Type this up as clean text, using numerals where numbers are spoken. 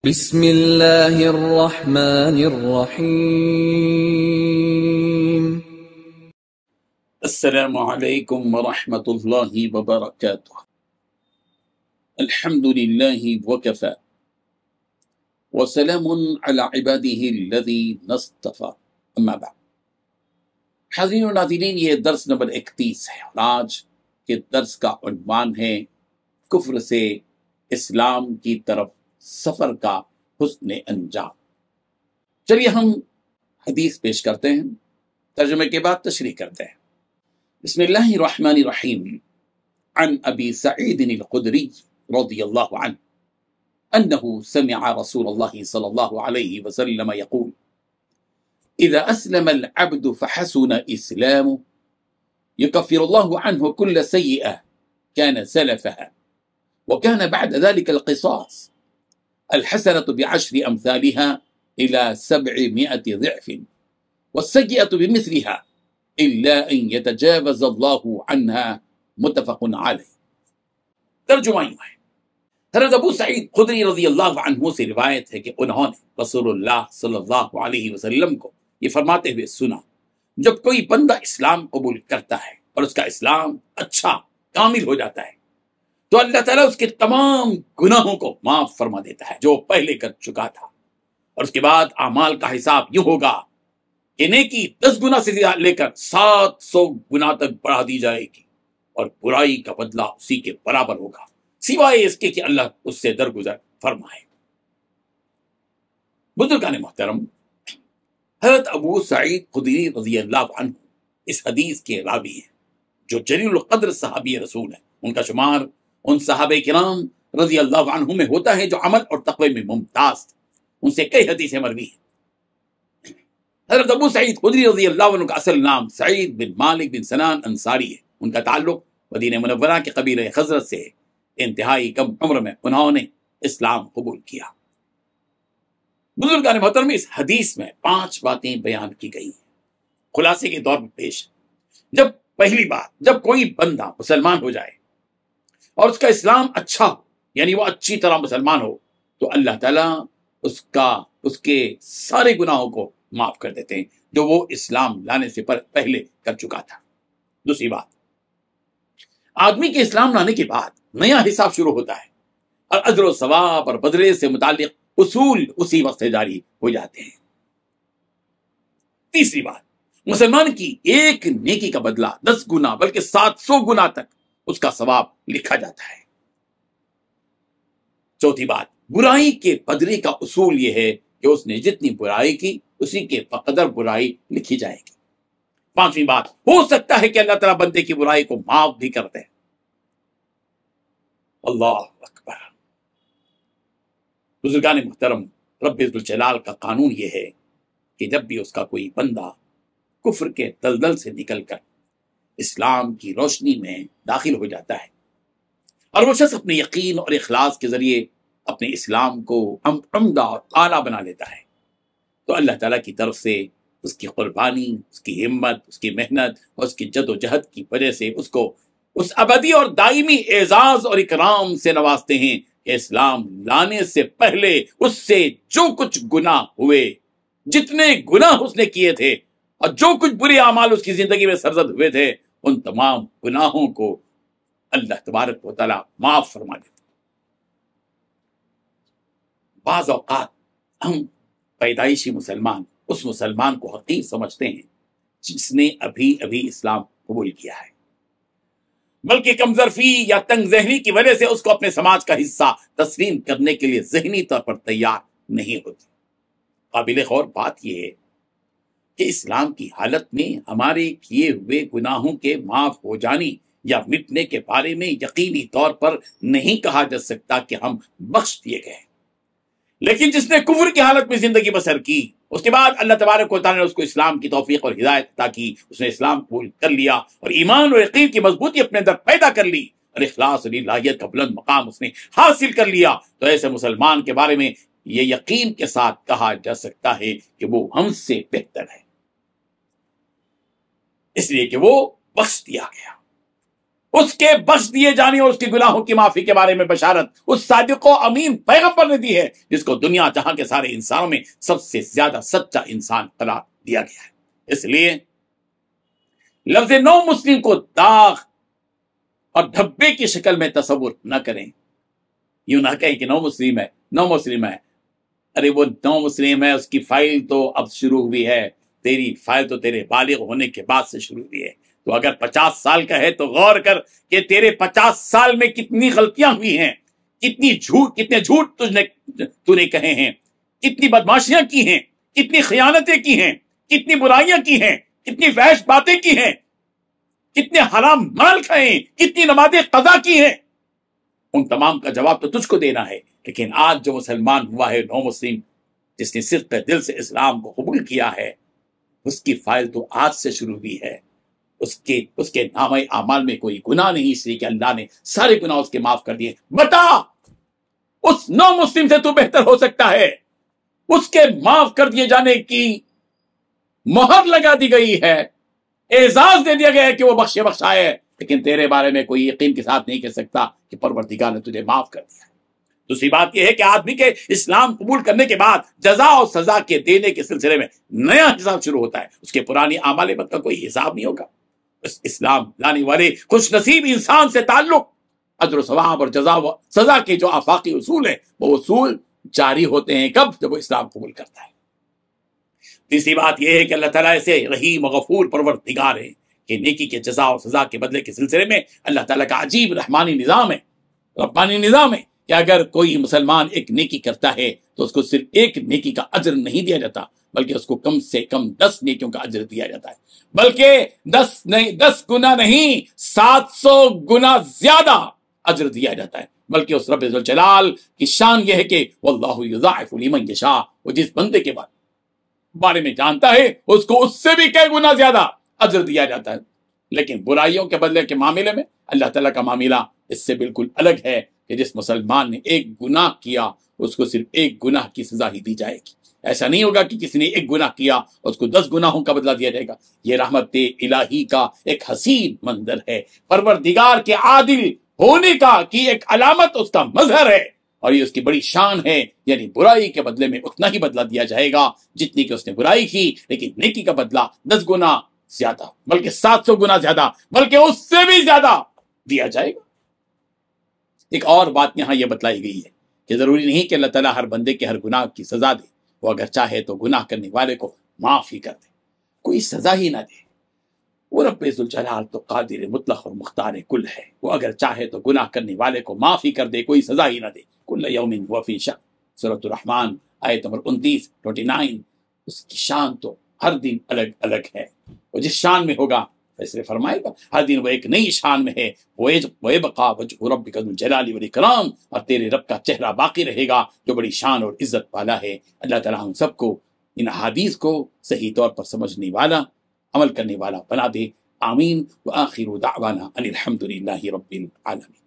بسم اللہ الرحمن الرحیم۔ السلام علیکم ورحمۃ اللہ وبرکاتہ۔ الحمد للہ وکفی وسلام علی عبادہ الذین اصطفی، اما بعد۔ حاضرین و ناظرین، یہ درس نمبر 31 ہے اور آج کے درس کا عنوان ہے کفر سے اسلام کی طرف سفر کا حسن انجام۔ چلیے ہم حدیث پیش کرتے ہیں، ترجمے کے بعد تشریح کرتے ہیں۔ بسم اللہ الرحمن الرحیم۔ عن ابی سعید الخدری رضی اللہ عنہ انہ سمع رسول اللہ صلی اللہ علیہ وسلم یقول اذا اسلم العبد فحسن اسلامه يكفر الله عنه كل سيئة كان سلفها وكان بعد ذلك القصاص الحسنة بعشر أمثالها إلى 700 ضعف والسيئة بمثلها إلا أن يتجاوز الله عنها، متفق عليه۔ ترجمہ یوں ہے، حضرت ابو سعید خدری رضی اللہ عنہ سے روایت ہے کہ انہوں نے رسول اللہ صلی اللہ علیہ وسلم کو یہ فرماتے ہوئے سنا، جب کوئی بندہ اسلام قبول کرتا ہے اور اس کا اسلام اچھا کامل ہو جاتا ہے تو اللہ تعالیٰ اس کے تمام گناہوں کو معاف فرما دیتا ہے جو پہلے کر چکا تھا، اور اس کے بعد اعمال کا حساب یوں ہوگا کہ نیکی 10 گنا سے لے کر 700 گنا تک بڑھا دی جائے گی اور برائی کا بدلہ اسی کے برابر ہوگا، سوائے اس کے کہ اللہ اس سے درگزر فرمائے۔ بزرگان محترم، حضرت ابو سعید خدری رضی اللہ عنہ اس حدیث کے راوی ہیں جو جلیل القدر صحابی رسول ہیں۔ ان کا شمار ان صحابہ کرام رضی اللہ عنہ میں ہوتا ہے جو عمل اور تقوی میں ممتاز تھے۔ ان سے کئی حدیثیں مروی ہیں۔ حضرت ابو سعید خدری رضی اللہ عنہ کا اصل نام سعید بن مالک بن سنان انصاری ہے۔ ان کا تعلق مدینہ منورہ کے قبیلہ خزرج سے ہے۔ انتہائی کم عمر میں انہوں نے اسلام قبول کیا۔ بزرگان محترم، اس حدیث میں 5 باتیں بیان کی گئی ہیں، خلاصے کے طور پر پیش۔ پہلی بات، جب کوئی بندہ مسلمان ہو جائے اور اس کا اسلام اچھا ہو، یعنی وہ اچھی طرح مسلمان ہو، تو اللہ تعالیٰ اس کے سارے گناہوں کو معاف کر دیتے ہیں جو وہ اسلام لانے سے پہلے کر چکا تھا۔ دوسری بات، آدمی کے اسلام لانے کے بعد نیا حساب شروع ہوتا ہے اور اجر و ثواب اور بدلے سے متعلق اصول اسی وقت سے جاری ہو جاتے ہیں۔ تیسری بات، مسلمان کی ایک نیکی کا بدلہ 10 گنا بلکہ 700 گنا تک اس کا ثواب لکھا جاتا ہے۔ چوتھی بات، برائی کے بدلے کا اصول یہ ہے کہ اس نے جتنی برائی کی اسی کے بقدر برائی لکھی جائے گی۔ پانچویں بات، ہو سکتا ہے کہ اللہ تعالیٰ بندے کی برائی کو معاف بھی کر دے۔ اللہ اکبر۔ بزرگان محترم، رب ذوالجلال کا قانون یہ ہے کہ جب بھی اس کا کوئی بندہ کفر کے دلدل سے نکل کر اسلام کی روشنی میں داخل ہو جاتا ہے اور وہ شخص اپنے یقین اور اخلاص کے ذریعے اپنے اسلام کو عمدہ اور اعلیٰ بنا لیتا ہے، تو اللہ تعالیٰ کی طرف سے اس کی قربانی، اس کی ہمت، اس کی محنت اور اس کی جد و جہد کی وجہ سے اس کو اس ابدی اور دائمی اعزاز اور اکرام سے نوازتے ہیں کہ اسلام لانے سے پہلے اس سے جو کچھ گناہ ہوئے، جتنے گناہ اس نے کیے تھے اور جو کچھ برے اعمال اس کی زندگی میں سرزد ہوئے تھے، ان تمام گناہوں کو اللہ تبارک و تعالیٰ معاف فرما دیتے۔ بعض اوقات ہم پیدائشی مسلمان اس مسلمان کو حقیر سمجھتے ہیں جس نے ابھی اسلام قبول کیا ہے، بلکہ کمظرفی یا تنگ ذہنی کی وجہ سے اس کو اپنے سماج کا حصہ تسلیم کرنے کے لیے ذہنی طور پر تیار نہیں ہوتی۔ قابل غور بات یہ ہے کہ اسلام کی حالت میں ہمارے کیے ہوئے گناہوں کے معاف ہو جانے یا مٹنے کے بارے میں یقینی طور پر نہیں کہا جا سکتا کہ ہم بخش دیے گئے، لیکن جس نے کفر کی حالت میں زندگی بسر کی، اس کے بعد اللہ تبارک و تعالیٰ نے اس کو اسلام کی توفیق اور ہدایت عطا کی، اس نے اسلام قبول کر لیا اور ایمان اور یقین کی مضبوطی اپنے اندر پیدا کر لی اور اخلاص اور الہیت کا بلند مقام اس نے حاصل کر لیا، تو ایسے مسلمان کے بارے میں یہ یقین کے ساتھ کہا جا سکتا ہے کہ وہ ہم سے بہتر ہے، اس لیے کہ وہ بخش دیا گیا۔ اس کے بخش دیے جانے اور اس کے گناہوں کی معافی کے بارے میں بشارت اس صادق و امین پیغمبر نے دی ہے، جس کو دنیا جہاں کے سارے انسانوں میں سب سے زیادہ سچا انسان قرار دیا گیا ہے۔ اس لیے لفظ نو مسلم کو داغ اور دھبے کی شکل میں تصور نہ کریں، یوں نہ کہیں کہ نو مسلم ہے، نو مسلم ہے، ارے وہ نو مسلم ہے، اس کی فائل تو اب شروع ہوئی ہے، تیری فائل تو تیرے بالغ ہونے کے بعد سے شروع ہوئی ہے۔ تو اگر 50 سال کا ہے تو غور کر کہ تیرے 50 سال میں کتنی غلطیاں ہوئی ہیں، کتنے جھوٹ تو نے کہے ہیں، کتنی بدماشیاں کی ہیں، کتنی خیانتیں کی ہیں، کتنی برائیاں کی ہیں، کتنی فحش باتیں کی ہیں، کتنے حرام مال کھائے ہیں، کتنی نمازیں قضا کی ہیں۔ ان تمام کا جواب تو تجھ کو دینا ہے۔ لیکن آج جو مسلمان ہوا ہے نو مسلم، جس نے صرف دل سے اسلام کو قبول کیا ہے، اس کی فائل تو آج سے شروع ہوئی ہے۔ اس کے نامہ اعمال میں کوئی گناہ نہیں، اس لیے کہ اللہ نے سارے گناہ اس کے معاف کر دیے۔ بتا اس نو مسلم سے تو بہتر ہو سکتا ہے، اس کے معاف کر دیے جانے کی مہر لگا دی گئی ہے، اعزاز دے دیا گیا ہے کہ وہ بخشا ہے، لیکن تیرے بارے میں کوئی یقین کے ساتھ نہیں کہہ سکتا کہ پروردگار نے تجھے معاف کر دیا۔ دوسری بات یہ ہے کہ آدمی کے اسلام قبول کرنے کے بعد جزا اور سزا کے دینے کے سلسلے میں نیا حساب شروع ہوتا ہے، اس کے پرانی اعمال بد کا کوئی حساب نہیں ہوگا۔ اس اسلام لانے والے خوش نصیب انسان سے تعلق اجر و ثواب اور جزا و سزا کے جو آفاقی اصول ہیں، وہ اصول جاری ہوتے ہیں کب؟ جب وہ اسلام قبول کرتا ہے۔ تیسری بات یہ ہے کہ اللہ تعالیٰ ایسے رحیم و غفور پروردگار ہے کہ نیکی کے جزا اور سزا کے بدلے کے سلسلے میں اللہ تعالیٰ کا عجیب رحمانی نظام ہے، ربانی نظام ہے کہ اگر کوئی مسلمان ایک نیکی کرتا ہے تو اس کو صرف ایک نیکی کا اجر نہیں دیا جاتا، بلکہ اس کو کم سے کم 10 نیکیوں کا اجر دیا جاتا ہے، بلکہ 10 گنا نہیں 700 گنا زیادہ اجر دیا جاتا ہے۔ بلکہ اس رب ذوالجلال کی شان یہ ہے کہ واللہ یضاعف لمن یشاء، وہ جس بندے کے بارے میں جانتا ہے اس کو اس سے بھی کئی گنا زیادہ اجر دیا جاتا ہے۔ لیکن برائیوں کے بدلے کے معاملے میں اللہ تعالیٰ کا معاملہ اس سے بالکل الگ ہے کہ جس مسلمان نے ایک گناہ کیا اس کو صرف ایک گناہ کی سزا ہی دی جائے گی۔ ایسا نہیں ہوگا کہ کسی نے ایک گناہ کیا اس کو 10 گناہوں کا بدلہ دیا جائے گا۔ یہ رحمت الہی کا ایک حسین منظر ہے، پروردگار کے عادل ہونے کی ایک علامت اس کا مظہر ہے، اور یہ اس کی بڑی شان ہے۔ یعنی برائی کے بدلے میں اتنا ہی بدلہ دیا جائے گا جتنی کہ اس نے برائی کی، لیکن نیکی کا بدلہ 10 گنا زیادہ، بلکہ 700 گنا زیادہ، بلکہ اس سے بھی زیادہ دیا جائے گا۔ ایک اور بات یہاں یہ بتلائی گئی ہے کہ ضروری نہیں کہ اللہ تعالیٰ ہر بندے کے ہر گناہ کی سزا دے، وہ اگر چاہے تو گناہ کرنے والے کو معاف ہی کر دے، کوئی سزا ہی نہ دے۔ وہ رب ذوالجلال تو قادر مطلق اور مختار کل ہے، وہ اگر چاہے تو گناہ کرنے والے کو معاف ہی کر دے، کوئی سزا ہی نہ دے۔ کل یوم ہو فی شأن، سورۃ الرحمن آیت نمبر 29 اس کی شان تو ہر دن الگ الگ ہے، وہ جس شان میں ہوگا فیصلے فرمائے گا۔ ہر دن وہ ایک نئی شان میں ہے، وَيَبْقَى وَجْهُ رَبِّكَ ذُو الْجَلَالِ وَالْإِكْرَامِ، اور تیرے رب کا چہرہ باقی رہے گا جو بڑی شان اور عزت والا ہے۔ اللہ تعالیٰ ہم سب کو ان احادیث کو صحیح طور پر سمجھنے والا، عمل کرنے والا بنا دے، آمین۔ وآخر دعوانا ان الحمد للہ رب العالمین۔